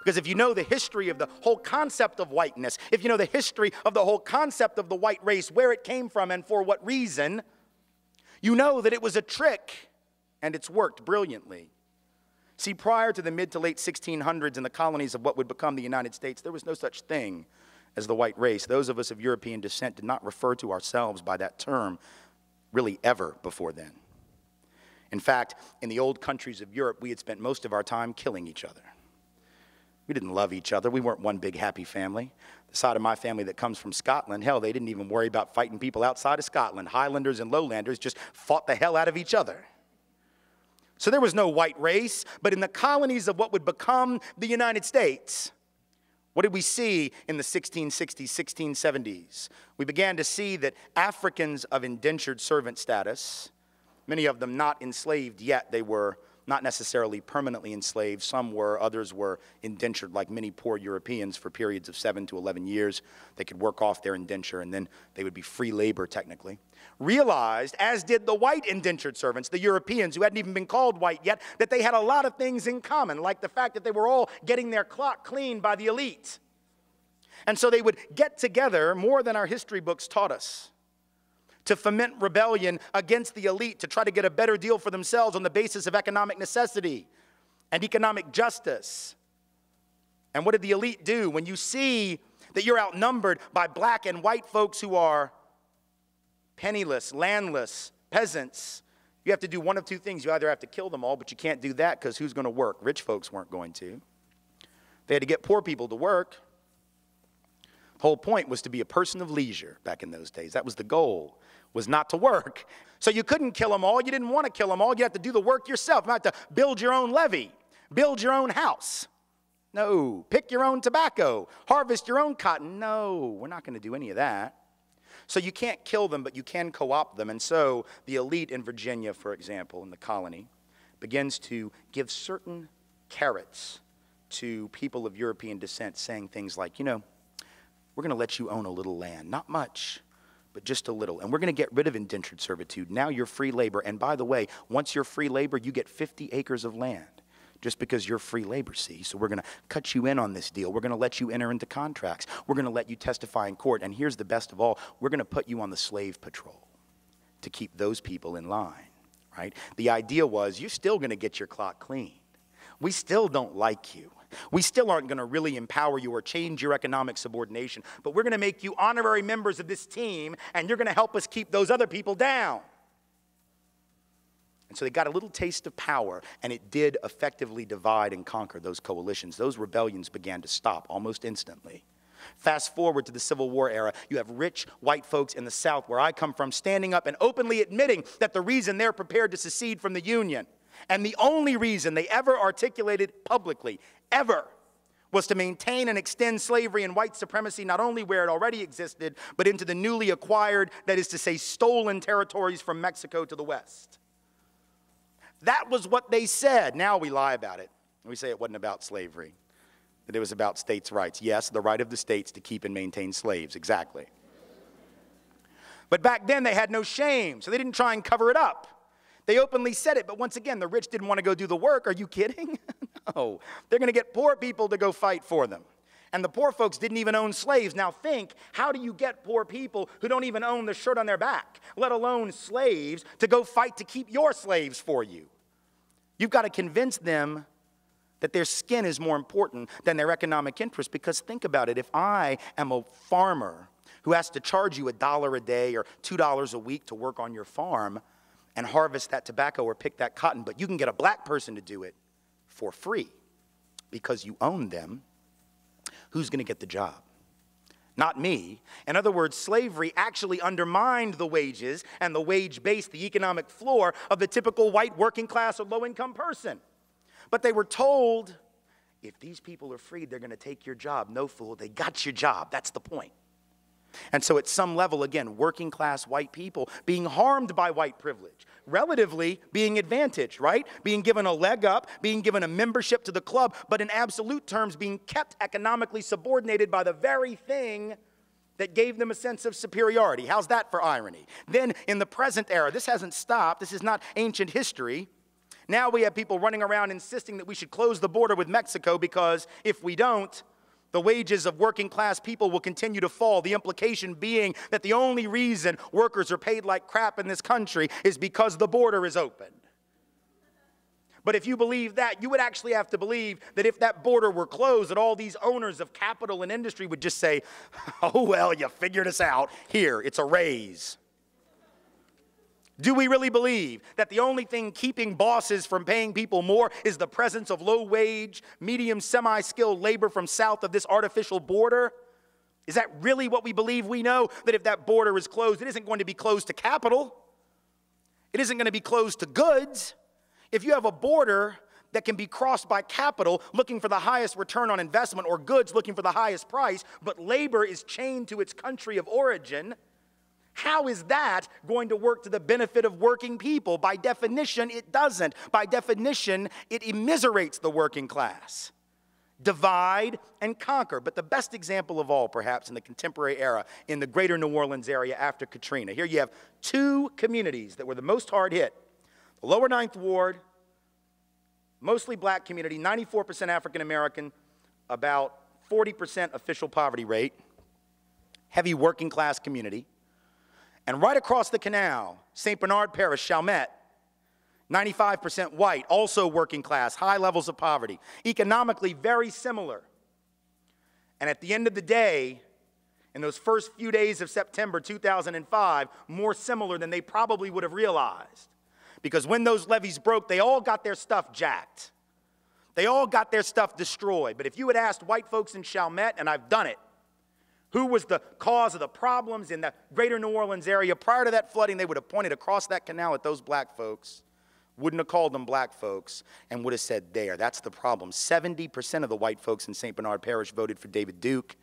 Because if you know the history of the whole concept of whiteness, if you know the history of the whole concept of the white race, where it came from and for what reason, you know that it was a trick and it's worked brilliantly. See, prior to the mid to late 1600s in the colonies of what would become the United States, there was no such thing as the white race. Those of us of European descent did not refer to ourselves by that term really ever before then. In fact, in the old countries of Europe, we had spent most of our time killing each other. We didn't love each other. We weren't one big happy family. The side of my family that comes from Scotland, hell, they didn't even worry about fighting people outside of Scotland. Highlanders and Lowlanders just fought the hell out of each other. So there was no white race, but in the colonies of what would become the United States, what did we see in the 1660s, 1670s? We began to see that Africans of indentured servant status, many of them not enslaved yet, they were not necessarily permanently enslaved. Some were, others were indentured like many poor Europeans for periods of 7 to 11 years. They could work off their indenture and then they would be free labor technically. Realized, as did the white indentured servants, the Europeans who hadn't even been called white yet, that they had a lot of things in common, like the fact that they were all getting their clock cleaned by the elite. And so they would get together more than our history books taught us, to foment rebellion against the elite, to try to get a better deal for themselves on the basis of economic necessity and economic justice. And what did the elite do? When you see that you're outnumbered by black and white folks who are penniless, landless, peasants, you have to do one of two things. You either have to kill them all, but you can't do that because who's going to work? Rich folks weren't going to. They had to get poor people to work. The whole point was to be a person of leisure back in those days. That was the goal, was not to work. So you couldn't kill them all. You didn't want to kill them all. You had to do the work yourself. You had to build your own levee, build your own house. No. Pick your own tobacco, harvest your own cotton. No, we're not going to do any of that. So you can't kill them, but you can co-opt them. And so the elite in Virginia, for example, in the colony, begins to give certain carrots to people of European descent, saying things like, you know, we're going to let you own a little land. Not much, but just a little. And we're going to get rid of indentured servitude. Now you're free labor. And by the way, once you're free labor, you get 50 acres of land just because you're free labor, see? So we're going to cut you in on this deal. We're going to let you enter into contracts. We're going to let you testify in court. And here's the best of all. We're going to put you on the slave patrol to keep those people in line, right? The idea was you're still going to get your clock cleaned. We still don't like you. We still aren't going to really empower you or change your economic subordination, but we're going to make you honorary members of this team, and you're going to help us keep those other people down. And so they got a little taste of power, and it did effectively divide and conquer those coalitions. Those rebellions began to stop almost instantly. Fast forward to the Civil War era, you have rich white folks in the South, where I come from, standing up and openly admitting that the reason they're prepared to secede from the Union, and the only reason they ever articulated publicly, ever, was to maintain and extend slavery and white supremacy not only where it already existed, but into the newly acquired, that is to say, stolen territories from Mexico to the west. That was what they said. Now we lie about it. We say it wasn't about slavery, that it was about states' rights. Yes, the right of the states to keep and maintain slaves, exactly. But back then they had no shame, so they didn't try and cover it up. They openly said it, but once again, the rich didn't want to go do the work. Are you kidding? No. They're going to get poor people to go fight for them. And the poor folks didn't even own slaves. Now think, how do you get poor people who don't even own the shirt on their back, let alone slaves, to go fight to keep your slaves for you? You've got to convince them that their skin is more important than their economic interest. Because think about it, if I am a farmer who has to charge you $1 a day or $2 a week to work on your farm and harvest that tobacco or pick that cotton, but you can get a black person to do it for free because you own them, who's going to get the job? Not me. In other words, slavery actually undermined the wages and the wage base, the economic floor of the typical white working class or low-income person. But they were told, if these people are freed, they're going to take your job. No, fool, they got your job. That's the point. And so at some level, again, working class white people being harmed by white privilege, relatively being advantaged, right? Being given a leg up, being given a membership to the club, but in absolute terms being kept economically subordinated by the very thing that gave them a sense of superiority. How's that for irony? Then in the present era, this hasn't stopped. This is not ancient history. Now we have people running around insisting that we should close the border with Mexico because if we don't, the wages of working class people will continue to fall. The implication being that the only reason workers are paid like crap in this country is because the border is open. But if you believe that, you would actually have to believe that if that border were closed, that all these owners of capital and industry would just say, oh, well, you figured us out. Here, it's a raise. Do we really believe that the only thing keeping bosses from paying people more is the presence of low-wage, medium, semi-skilled labor from south of this artificial border? Is that really what we believe? We know that if that border is closed, it isn't going to be closed to capital. It isn't going to be closed to goods. If you have a border that can be crossed by capital looking for the highest return on investment or goods looking for the highest price, but labor is chained to its country of origin, how is that going to work to the benefit of working people? By definition, it doesn't. By definition, it immiserates the working class. Divide and conquer. But the best example of all, perhaps, in the contemporary era, in the greater New Orleans area after Katrina. Here you have two communities that were the most hard hit. The lower Ninth Ward, mostly black community, 94% African American, about 40% official poverty rate, heavy working class community. And right across the canal, St. Bernard Parish, Chalmette, 95% white, also working class, high levels of poverty, economically very similar. And at the end of the day, in those first few days of September 2005, more similar than they probably would have realized. Because when those levees broke, they all got their stuff jacked. They all got their stuff destroyed. But if you had asked white folks in Chalmette, and I've done it, who was the cause of the problems in the greater New Orleans area prior to that flooding, they would have pointed across that canal at those black folks, wouldn't have called them black folks, and would have said, there, that's the problem. 70% of the white folks in St. Bernard Parish voted for David Duke,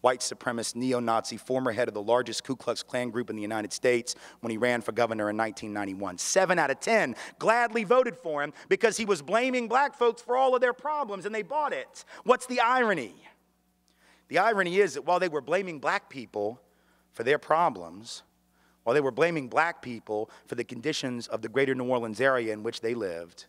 white supremacist, neo-Nazi, former head of the largest Ku Klux Klan group in the United States when he ran for governor in 1991. 7 out of 10 gladly voted for him because he was blaming black folks for all of their problems, and they bought it. What's the irony? The irony is that while they were blaming black people for their problems, while they were blaming black people for the conditions of the greater New Orleans area in which they lived,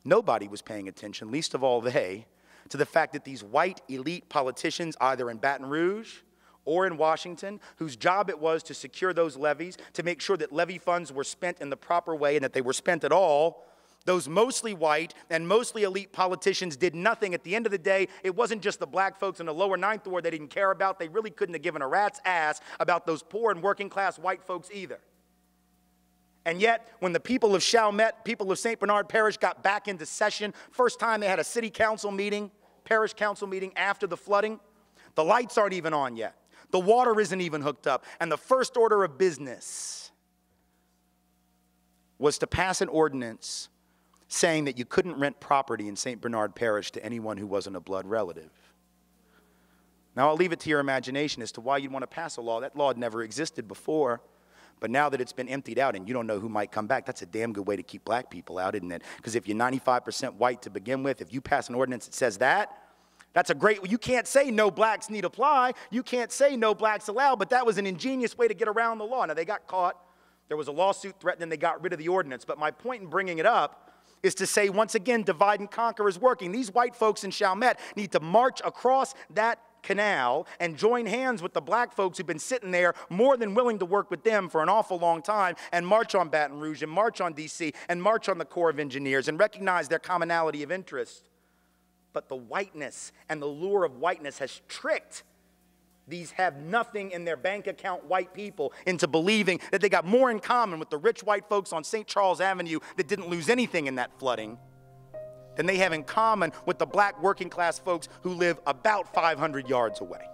nobody was paying attention, least of all they, to the fact that these white elite politicians, either in Baton Rouge or in Washington, whose job it was to secure those levees, to make sure that levy funds were spent in the proper way and that they were spent at all, those mostly white and mostly elite politicians did nothing. At the end of the day, it wasn't just the black folks in the lower Ninth Ward they didn't care about. They really couldn't have given a rat's ass about those poor and working class white folks either. And yet, when the people of Chalmette, people of St. Bernard Parish got back into session, first time they had a city council meeting, parish council meeting after the flooding, the lights aren't even on yet. The water isn't even hooked up. And the first order of business was to pass an ordinance saying that you couldn't rent property in St. Bernard Parish to anyone who wasn't a blood relative. Now, I'll leave it to your imagination as to why you'd want to pass a law. That law had never existed before. But now that it's been emptied out and you don't know who might come back, that's a damn good way to keep black people out, isn't it? Because if you're 95% white to begin with, if you pass an ordinance that says that, that's a great, you can't say no blacks need apply. You can't say no blacks allowed, but that was an ingenious way to get around the law. Now, they got caught. There was a lawsuit threatened and they got rid of the ordinance. But my point in bringing it up is to say, once again, divide and conquer is working. These white folks in Chalmette need to march across that canal and join hands with the black folks who've been sitting there more than willing to work with them for an awful long time and march on Baton Rouge and march on D.C. and march on the Corps of Engineers and recognize their commonality of interest. But the whiteness and the lure of whiteness has tricked these have nothing in their bank account white people into believing that they got more in common with the rich white folks on St. Charles Avenue that didn't lose anything in that flooding than they have in common with the black working class folks who live about 500 yards away.